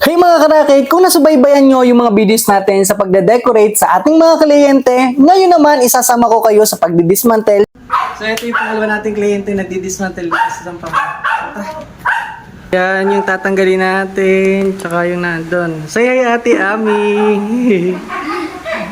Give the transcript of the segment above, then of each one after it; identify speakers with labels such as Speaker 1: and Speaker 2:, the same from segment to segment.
Speaker 1: Hey mga karakit, kung nasubaybayan nyo yung mga videos natin sa pagde-decorate sa ating mga kliyente, ngayon naman isasama ko kayo sa pagdidismantle. So ito yung pangalawa nating kliyente na didismantle dito sa Sampang. Yan yung tatanggalin natin, tsaka yung nandun. Say hi Ate Ami!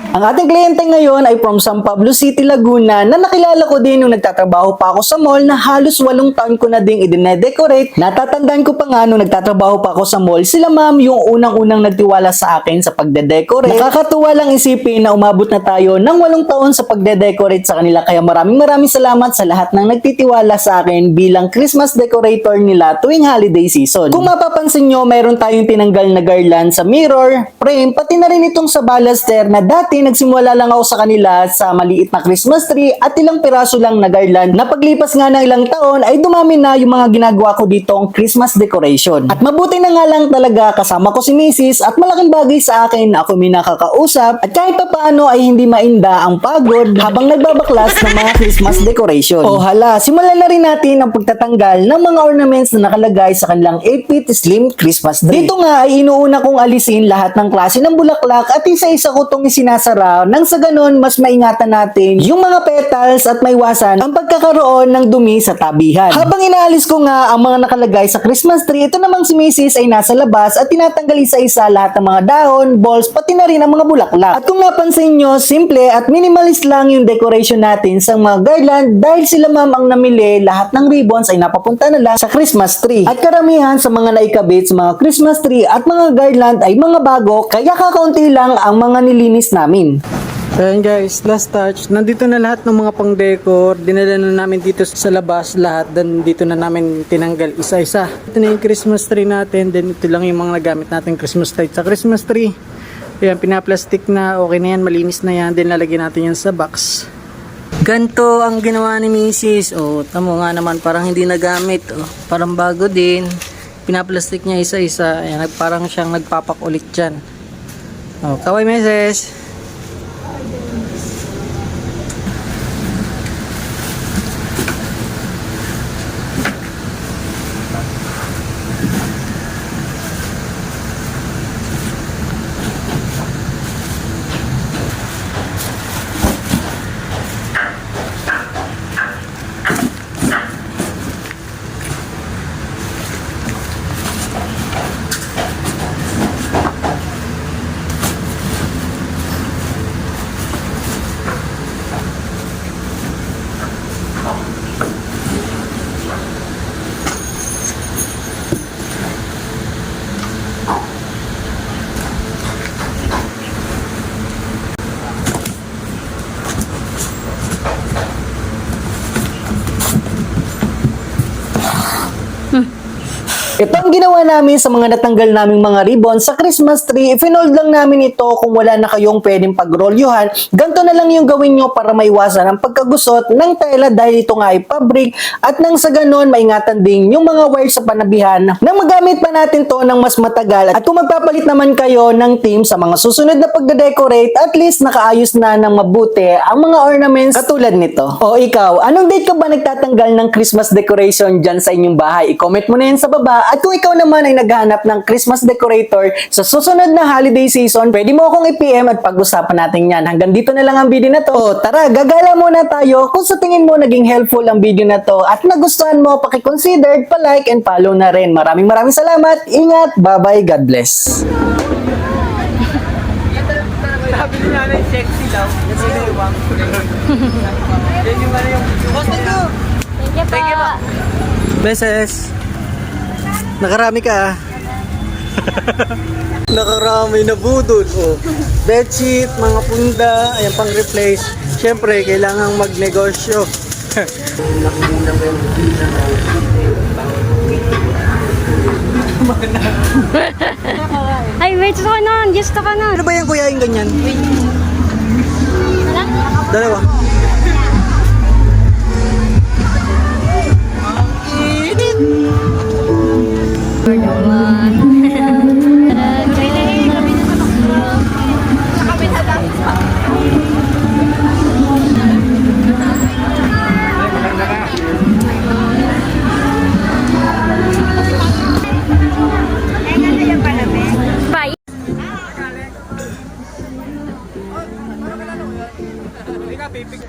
Speaker 1: Ang ating kliyente ngayon ay from San Pablo City, Laguna na nakilala ko din nung nagtatrabaho pa ako sa mall na halos 8 taon ko na ding i-decorate. Natatandaan ko pa nga nung nagtatrabaho pa ako sa mall, sila ma'am yung unang-unang nagtiwala sa akin sa pagde-decorate. Nakakatuwa lang isipin na umabot na tayo ng 8 taon sa pagde-decorate sa kanila, kaya maraming salamat sa lahat ng nagtitiwala sa akin bilang Christmas decorator nila tuwing holiday season. Kung mapapansin nyo, mayroon tayong tinanggal na garland sa mirror, frame, pati na rin itong sa baluster na dati nagsimula lang ako sa kanila sa maliit na Christmas tree at ilang piraso lang na garland na paglipas nga ng ilang taon ay dumami na yung mga ginagawa ko ditong Christmas decoration. At mabuti na nga lang talaga kasama ko si Mrs. at malaking bagay sa akin na ako may nakakausap at kahit pa paano ay hindi mainda ang pagod habang nagbabaklas ng mga Christmas decoration. O hala, simulan na rin natin ang pagtatanggal ng mga ornaments na nakalagay sa kanilang 8-feet slim Christmas tree. Dito nga ay inuuna kong alisin lahat ng klase ng bulaklak at isa-isa ko itong isinasara nang sa ganun mas maingatan natin yung mga petals at maiwasan ang pagkakaroon ng dumi sa tabihan. Habang inaalis ko nga ang mga nakalagay sa Christmas tree, ito namang si Mrs. ay nasa labas at tinatanggal isa-isa lahat ng mga dahon, balls, pati na rin ang mga bulaklak. At kung napansin nyo, simple at minimalist lang yung decoration natin sa mga garland dahil sila ma'am ang namili, lahat ng ribbons ay napapunta na lang sa Christmas tree. At karamihan sa mga naikabit sa mga Christmas tree at mga garland ay mga bago, kaya kakaunti lang ang mga nilinis namin. Ayan guys, last touch. Nandito na lahat ng mga pang-decor. Dinala na namin dito sa labas lahat. Then dito na namin tinanggal isa-isa. Ito na yung Christmas tree natin. Then ito lang yung mga nagamit natin Christmas light sa Christmas tree. Ayan, pinaplastic na. Okay na yan, malinis na yan. Then lalagyan natin yan sa box. Ganto ang ginawa ni Mrs. Oh, tamo nga naman, parang hindi nagamit. Oh, parang bago din. Pinaplastic niya isa-isa. Ayan, parang siyang nagpapakulit dyan. Oh, kaway Mrs. Ito ang ginawa namin sa mga natanggal naming mga ribbon sa Christmas tree. Ipinold lang namin ito kung wala na kayong pwedeng pagrolyuhan. Ganto na lang yung gawin nyo para maiwasan ang pagkagusot ng tela dahil ito nga ay fabric at nang sa ganon maingatan din yung mga wire sa panabihan nang magamit pa natin to ng mas matagal. At kung magpapalit naman kayo ng team sa mga susunod na pagde-decorate, at least nakaayos na ng mabuti ang mga ornaments katulad nito. O ikaw, anong date ka ba nagtatanggal ng Christmas decoration dyan sa inyong bahay? I-comment mo na yan sa baba. At kung ikaw naman ay naghahanap ng Christmas decorator sa susunod na holiday season, pwede mo akong i-PM at pag-usapan natin yan. Hanggang dito na lang ang video na to. O, tara, gagala muna tayo. Kung sa tingin mo naging helpful ang video na to at nagustuhan mo, paki-consider, pa-like and follow na rin. Maraming salamat. Ingat. Bye-bye. God bless.
Speaker 2: Sabi ni nanay, sexy daw. Yan yung bang. Yan yung ano yung... Boss, thank you!
Speaker 3: Thank you po.
Speaker 1: Beses. Nakarami ka. Nakarami na budol. Oh. Bedsheet, mga punda, ayan pang replace. Siyempre, kailangang magnegosyo.
Speaker 3: Ay, wait, gusto ka nun. Gusto ka nun.
Speaker 1: Ano ba yan kuya yung ganyan? Dalawa.
Speaker 3: Ay, ganda yung panamit.
Speaker 2: Hindi ka, pipig.